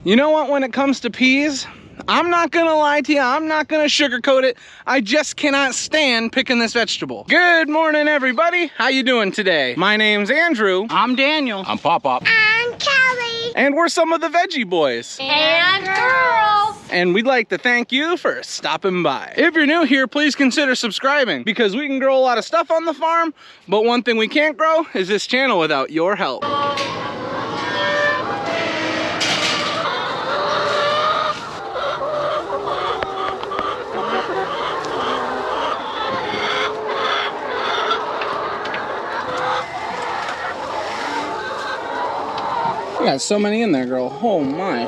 You know what, when it comes to peas, I'm not gonna lie to you, I'm not gonna sugarcoat it. I just cannot stand picking this vegetable. Good morning, everybody. How you doing today? My name's Andrew. I'm Daniel. I'm Pop-Pop. I'm Kelly. And we're some of the Veggie Boys. And girls. And we'd like to thank you for stopping by. If you're new here, please consider subscribing because we can grow a lot of stuff on the farm, but one thing we can't grow is this channel without your help. You got so many in there, girl. Oh my.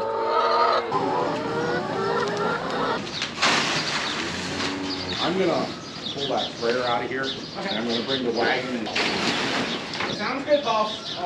I'm gonna pull that sprayer out of here, and I'm gonna bring the wagon in. Sounds good, boss.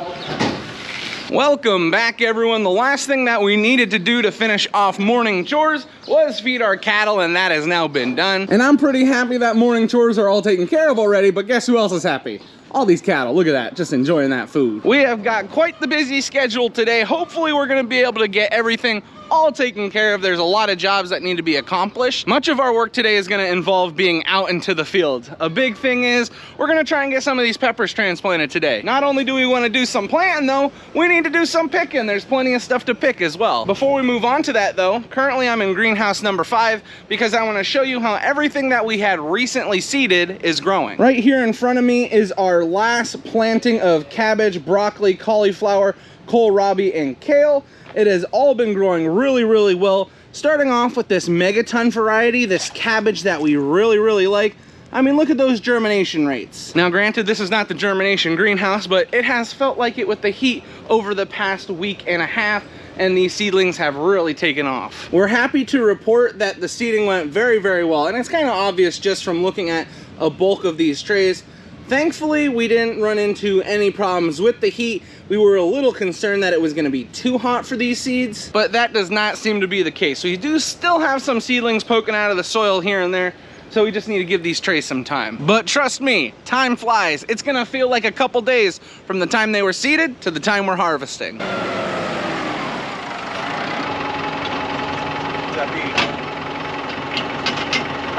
Welcome back, everyone. The last thing that we needed to do to finish off morning chores was feed our cattle, and that has now been done. And I'm pretty happy that morning chores are all taken care of already, but guess who else is happy? All these cattle, look at that, just enjoying that food. We have got quite the busy schedule today. Hopefully we're gonna be able to get everything all taken care of. There's a lot of jobs that need to be accomplished. Much of our work today is gonna involve being out into the field. A big thing is we're gonna try and get some of these peppers transplanted today. Not only do we wanna do some planting though, we need to do some picking. There's plenty of stuff to pick as well. Before we move on to that though, currently I'm in greenhouse number 5 because I wanna show you how everything that we had recently seeded is growing. Right here in front of me is our last planting of cabbage, broccoli, cauliflower, kohlrabi, and kale. It has all been growing really, really well. Starting off with this megaton variety, this cabbage that we really, really like. I mean, look at those germination rates. Now, granted, this is not the germination greenhouse, but it has felt like it with the heat over the past week and a half, and these seedlings have really taken off. We're happy to report that the seeding went very, very well, and it's kind of obvious just from looking at a bulk of these trays. Thankfully, we didn't run into any problems with the heat. We were a little concerned that it was gonna be too hot for these seeds, but that does not seem to be the case. So you do still have some seedlings poking out of the soil here and there, so we just need to give these trays some time. But trust me, time flies. It's gonna feel like a couple days from the time they were seeded to the time we're harvesting. All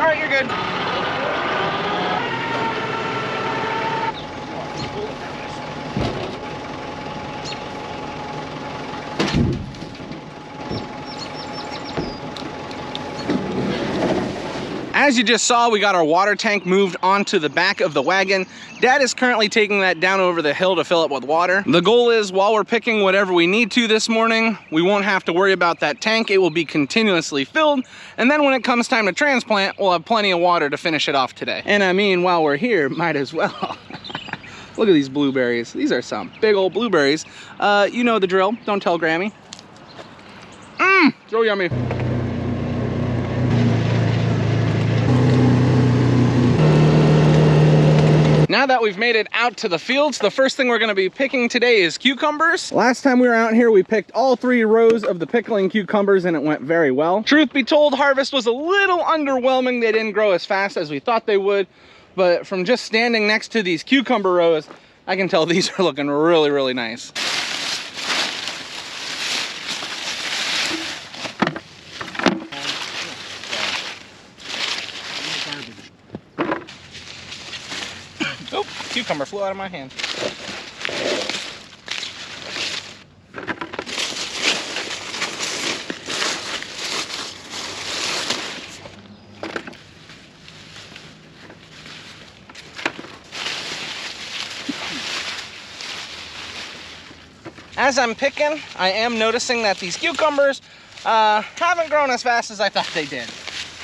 right, you're good. As you just saw, we got our water tank moved onto the back of the wagon. Dad is currently taking that down over the hill to fill it with water. The goal is, while we're picking whatever we need to this morning, we won't have to worry about that tank. It will be continuously filled. And then when it comes time to transplant, we'll have plenty of water to finish it off today. And I mean, while we're here, might as well. Look at these blueberries. These are some big old blueberries. You know the drill. Don't tell Grammy. So yummy. Now that we've made it out to the fields, the first thing we're gonna be picking today is cucumbers. Last time we were out here, we picked all 3 rows of the pickling cucumbers and it went very well. Truth be told, harvest was a little underwhelming. They didn't grow as fast as we thought they would, but from just standing next to these cucumber rows, I can tell these are looking really, really nice. Oh, cucumber flew out of my hand. As I'm picking, I am noticing that these cucumbers haven't grown as fast as I thought they did.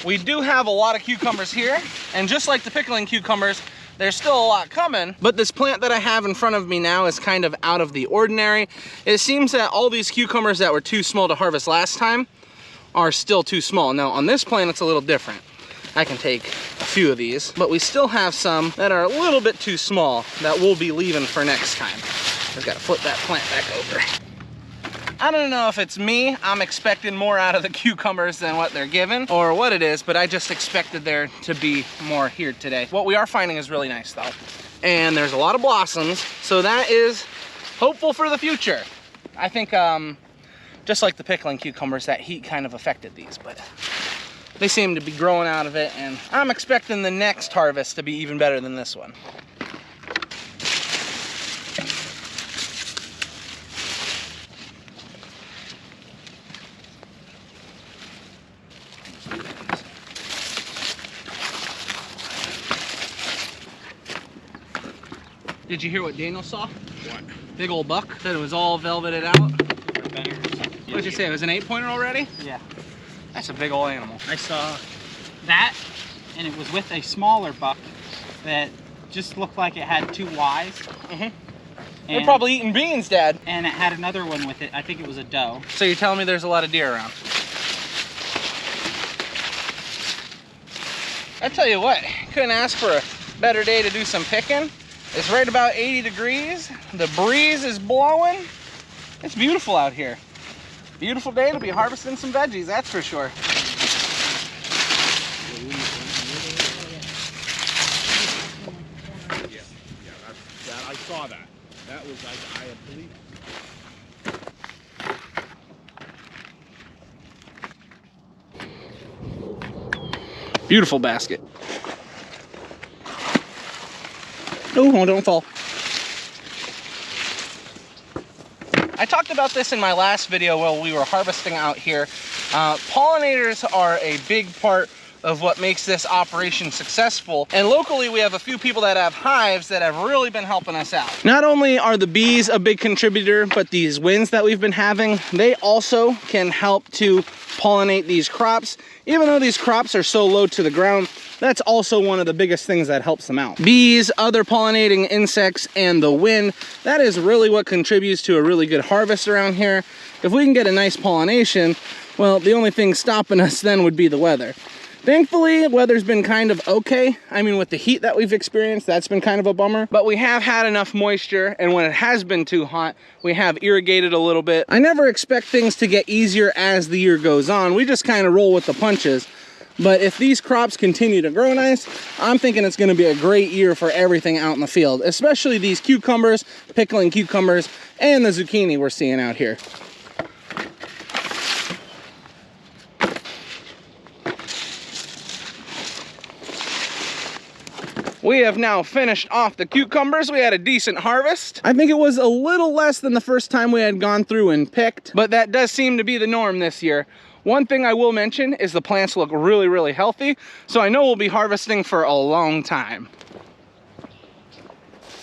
We do have a lot of cucumbers here, and just like the pickling cucumbers, there's still a lot coming, but this plant that I have in front of me now is kind of out of the ordinary. It seems that all these cucumbers that were too small to harvest last time are still too small. Now on this plant, it's a little different. I can take a few of these, but we still have some that are a little bit too small that we'll be leaving for next time. Just gotta flip that plant back over. I don't know if it's me, I'm expecting more out of the cucumbers than what they're given, or what it is, but I just expected there to be more here today. What we are finding is really nice though. And there's a lot of blossoms, so that is hopeful for the future. I think just like the pickling cucumbers, that heat kind of affected these, but they seem to be growing out of it, and I'm expecting the next harvest to be even better than this one. Did you hear what Daniel saw? What? Big old buck that it was all velveted out. What did you say? It was an 8-pointer already? Yeah. That's a big old animal. I saw that, and it was with a smaller buck that just looked like it had 2 Ys. They're probably eating beans, Dad. And it had another one with it. I think it was a doe. So you're telling me there's a lot of deer around? I tell you what, couldn't ask for a better day to do some picking. It's right about 80 degrees. The breeze is blowing. It's beautiful out here. Beautiful day to be harvesting some veggies, that's for sure. Yeah, that I saw that. That was I believe. Beautiful basket. Oh, don't fall. I talked about this in my last video while we were harvesting out here. Pollinators are a big part of what makes this operation successful. And locally, we have a few people that have hives that have really been helping us out. Not only are the bees a big contributor, but these winds that we've been having, they also can help to pollinate these crops. Even though these crops are so low to the ground, that's also one of the biggest things that helps them out. Bees, other pollinating insects, and the wind, that is really what contributes to a really good harvest around here. If we can get a nice pollination, well, the only thing stopping us then would be the weather. Thankfully, weather's been kind of okay. I mean, with the heat that we've experienced, that's been kind of a bummer. But we have had enough moisture, and when it has been too hot, we have irrigated a little bit. I never expect things to get easier as the year goes on. We just kind of roll with the punches. But if these crops continue to grow nice, I'm thinking it's gonna be a great year for everything out in the field, especially these cucumbers, pickling cucumbers, and the zucchini we're seeing out here. We have now finished off the cucumbers. We had a decent harvest. I think it was a little less than the first time we had gone through and picked, but that does seem to be the norm this year. One thing I will mention is the plants look really, really healthy, so I know we'll be harvesting for a long time.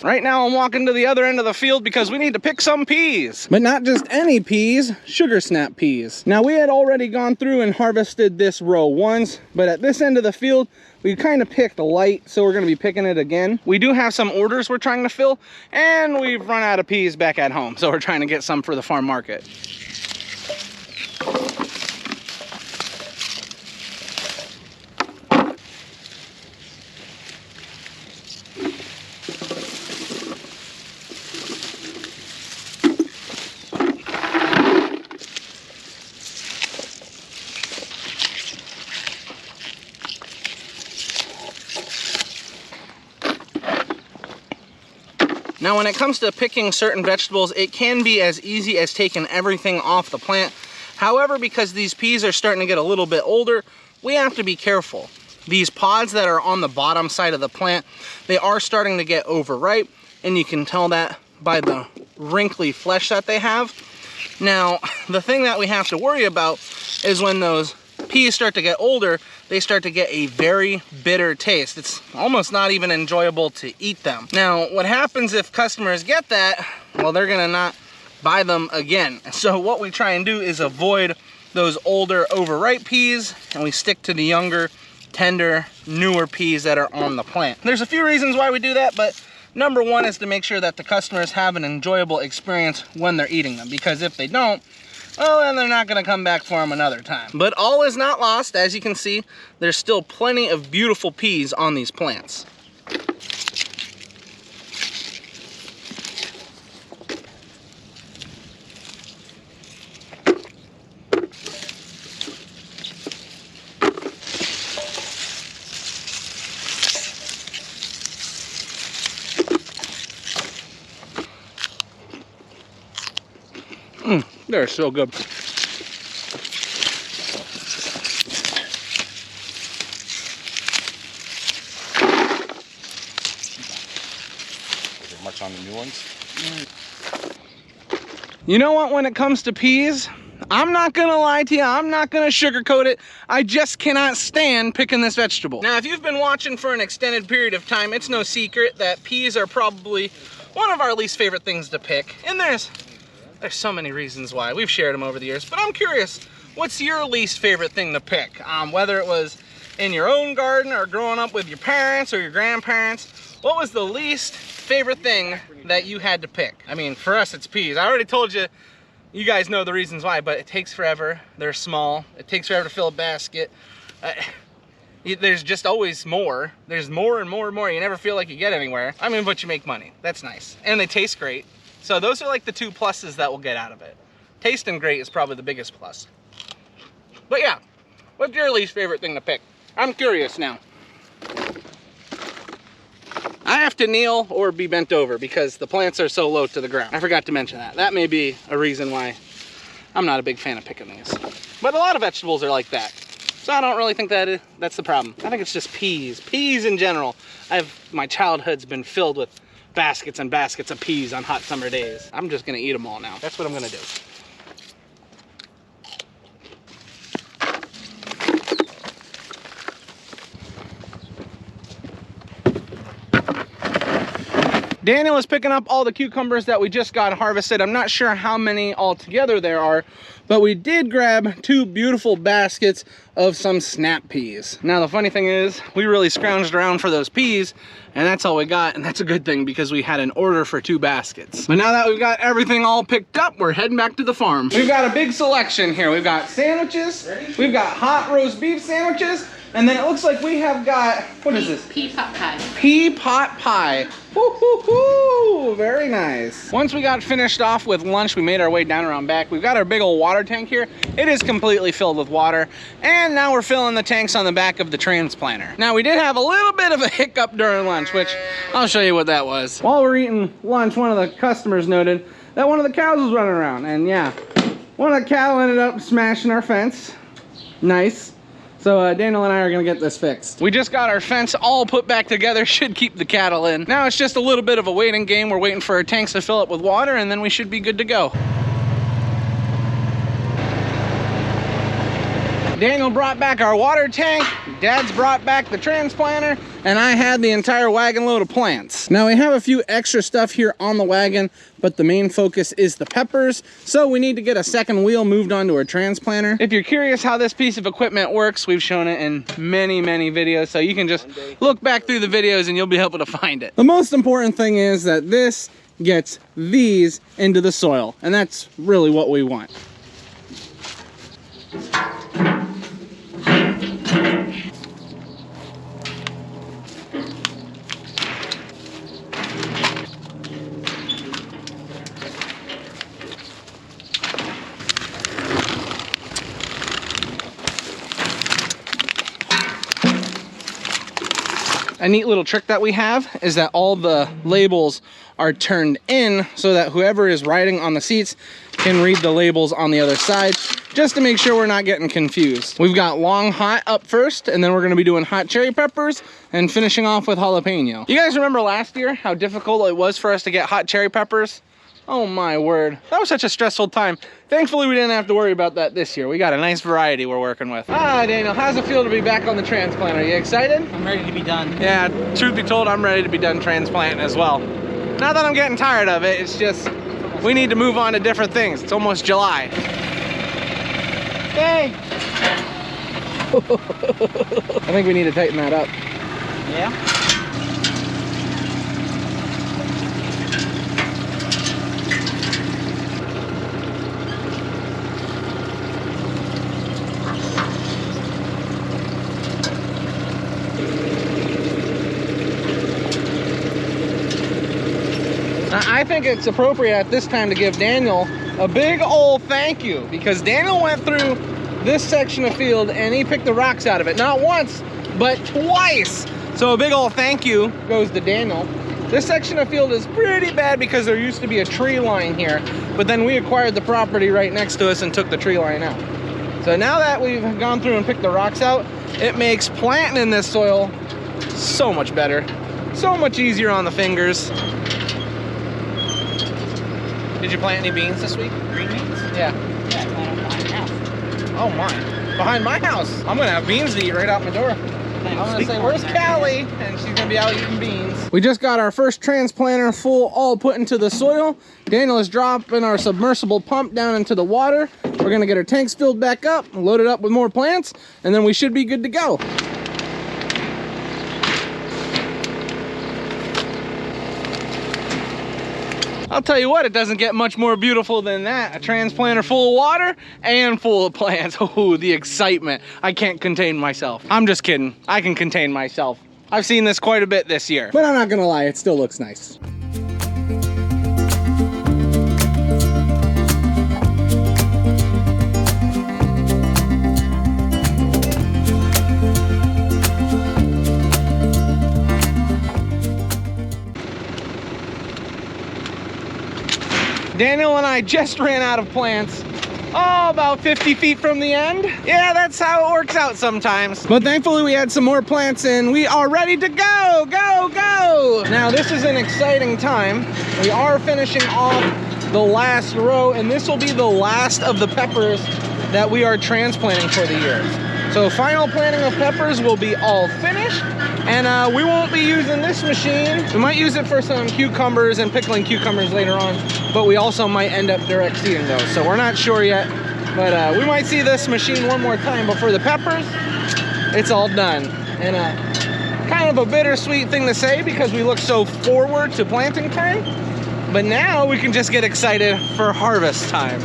Right now I'm walking to the other end of the field because we need to pick some peas. But not just any peas, sugar snap peas. Now we had already gone through and harvested this row once, but at this end of the field, we kind of picked light, so we're gonna be picking it again. We do have some orders we're trying to fill, and we've run out of peas back at home, so we're trying to get some for the farm market. Now, when it comes to picking certain vegetables, it can be as easy as taking everything off the plant. However, because these peas are starting to get a little bit older, we have to be careful. These pods that are on the bottom side of the plant, they are starting to get overripe, and you can tell that by the wrinkly flesh that they have. Now, the thing that we have to worry about is when those peas start to get older, they start to get a very bitter taste. It's almost not even enjoyable to eat them. Now, what happens if customers get that? Well, they're gonna not buy them again. So what we try and do is avoid those older, overripe peas, and we stick to the younger, tender, newer peas that are on the plant. There's a few reasons why we do that, but number one is to make sure that the customers have an enjoyable experience when they're eating them, because if they don't, well, then they're not gonna come back for them another time. But all is not lost. As you can see, there's still plenty of beautiful peas on these plants. They're so good. on the new ones. You know what, when it comes to peas, I'm not gonna lie to you, I'm not gonna sugarcoat it. I just cannot stand picking this vegetable. Now, if you've been watching for an extended period of time, it's no secret that peas are probably one of our least favorite things to pick. And there's so many reasons why. We've shared them over the years, but I'm curious, what's your least favorite thing to pick? Whether it was in your own garden or growing up with your parents or your grandparents, what was the least favorite thing that you had to pick? I mean, for us, it's peas. I already told you, you guys know the reasons why, but it takes forever. They're small. It takes forever to fill a basket. There's just always more. There's more and more and more. You never feel like you get anywhere. I mean, but you make money. That's nice. And they taste great. So those are like the two pluses that we'll get out of it. Tasting great is probably the biggest plus. But yeah, what's your least favorite thing to pick? I'm curious now. I have to kneel or be bent over because the plants are so low to the ground. I forgot to mention that. That may be a reason why I'm not a big fan of picking these. But a lot of vegetables are like that. So I don't really think that's the problem. I think it's just peas. Peas in general. My childhood's been filled with baskets and baskets of peas on hot summer days. I'm just gonna eat them all now. That's what I'm gonna do. Daniel is picking up all the cucumbers that we just got harvested. I'm not sure how many altogether there are, but we did grab 2 beautiful baskets of some snap peas. Now the funny thing is, we really scrounged around for those peas, and that's all we got, and that's a good thing because we had an order for 2 baskets. But now that we've got everything all picked up, we're heading back to the farm. We've got a big selection here. We've got sandwiches, we've got hot roast beef sandwiches, and then it looks like we have got, what is this? Pea pot pie. Pea pot pie. Woo-hoo-hoo, very nice. Once we got finished off with lunch, we made our way down around back. We've got our big old water tank here. It is completely filled with water. And now we're filling the tanks on the back of the transplanter. Now we did have a little bit of a hiccup during lunch, which I'll show you what that was. While we're eating lunch, one of the customers noted that one of the cows was running around. And yeah, one of the cattle ended up smashing our fence. Nice. So Daniel and I are gonna get this fixed. We just got our fence all put back together, should keep the cattle in. Now it's just a little bit of a waiting game. We're waiting for our tanks to fill up with water, and then we should be good to go. Daniel brought back our water tank, Dad's brought back the transplanter, and I had the entire wagon load of plants. Now we have a few extra stuff here on the wagon, but the main focus is the peppers, so we need to get a second wheel moved onto our transplanter. If you're curious how this piece of equipment works, we've shown it in many, many videos, so you can just look back through the videos and you'll be able to find it. The most important thing is that this gets these into the soil, and that's really what we want. A neat little trick that we have is that all the labels are turned in so that whoever is riding on the seats can read the labels on the other side, just to make sure we're not getting confused. We've got long hot up first, and then we're gonna be doing hot cherry peppers and finishing off with jalapeno. You guys remember last year how difficult it was for us to get hot cherry peppers? Oh my word, that was such a stressful time. Thankfully we didn't have to worry about that this year. We got a nice variety we're working with. Daniel, how's it feel to be back on the transplanter? Are you excited? I'm ready to be done. Yeah, truth be told, I'm ready to be done transplanting as well. Not that I'm getting tired of it, it's just we need to move on to different things. It's almost July. Hey! I think we need to tighten that up. Yeah? I think it's appropriate at this time to give Daniel a big old thank you, because Daniel went through this section of field and he picked the rocks out of it, not once, but twice. So a big old thank you goes to Daniel. This section of field is pretty bad because there used to be a tree line here, but then we acquired the property right next to us and took the tree line out. So now that we've gone through and picked the rocks out, it makes planting in this soil so much better, so much easier on the fingers. Did you plant any beans this week? Green beans? Yeah. Yeah, I planted them behind the house. Oh my. Behind my house. I'm gonna have beans to eat right out my door. I'm gonna say, where's Callie? And she's gonna be out eating beans. We just got our first transplanter full, all put into the soil. Daniel is dropping our submersible pump down into the water. We're gonna get our tanks filled back up, load it up with more plants, and then we should be good to go. I'll tell you what, it doesn't get much more beautiful than that. A transplanter full of water and full of plants. Oh, the excitement. I can't contain myself. I'm just kidding. I can contain myself. I've seen this quite a bit this year. But I'm not gonna lie, it still looks nice. Daniel and I just ran out of plants. Oh, about 50 feet from the end. Yeah, that's how it works out sometimes. But thankfully we had some more plants in. We are ready to go, go, go. Now this is an exciting time. We are finishing off the last row, and this will be the last of the peppers that we are transplanting for the year. So final planting of peppers will be all finished, and we won't be using this machine. We might use it for some cucumbers and pickling cucumbers later on, but we also might end up direct seeding those. So we're not sure yet, but we might see this machine one more time before the peppers. It's all done. And kind of a bittersweet thing to say because we look so forward to planting time, but now we can just get excited for harvest time.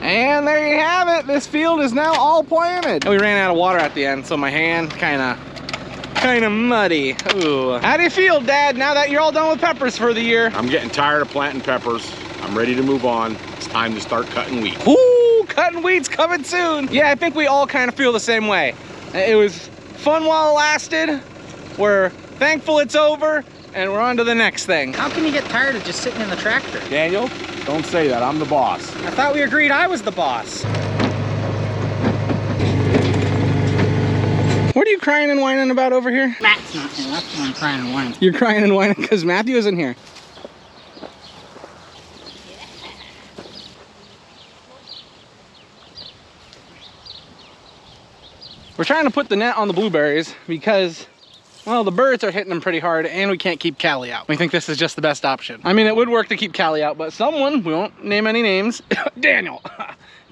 And there you have it. This field is now all planted. We ran out of water at the end, so my hand kind of muddy. Ooh. How do you feel, Dad, now that you're all done with peppers for the year? I'm getting tired of planting peppers. I'm ready to move on. It's time to start cutting wheat. Ooh, cutting weeds coming soon. Yeah, I think we all kind of feel the same way. It was fun while it lasted. We're thankful it's over, and we're on to the next thing. How can you get tired of just sitting in the tractor? Daniel, don't say that. I'm the boss. I thought we agreed I was the boss. What are you crying and whining about over here? Matt's not here. That's why I'm crying and whining. You're crying and whining because Matthew isn't here. We're trying to put the net on the blueberries because, well, the birds are hitting them pretty hard and we can't keep Callie out. We think this is just the best option. I mean, it would work to keep Callie out, but someone, we won't name any names, Daniel,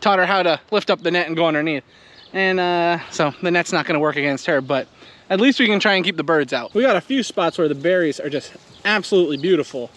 taught her how to lift up the net and go underneath. And so the net's not gonna work against her, but at least we can try and keep the birds out. We got a few spots where the berries are just absolutely beautiful.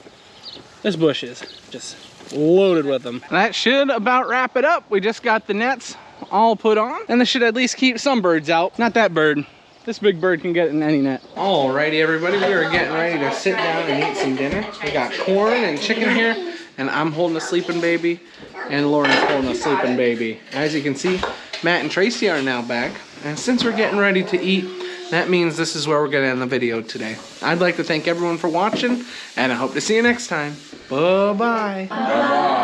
This bush is just loaded with them. That should about wrap it up. We just got the nets all put on, and this should at least keep some birds out. Not that bird. This big bird can get in any net. Alrighty, everybody, we are getting ready to sit down and eat some dinner. We got corn and chicken here, and I'm holding a sleeping baby, and Lauren's holding a sleeping baby. As you can see, Matt and Tracy are now back, and since we're getting ready to eat, that means this is where we're gonna end the video today. I'd like to thank everyone for watching, and I hope to see you next time. Bye-bye. Bye-bye.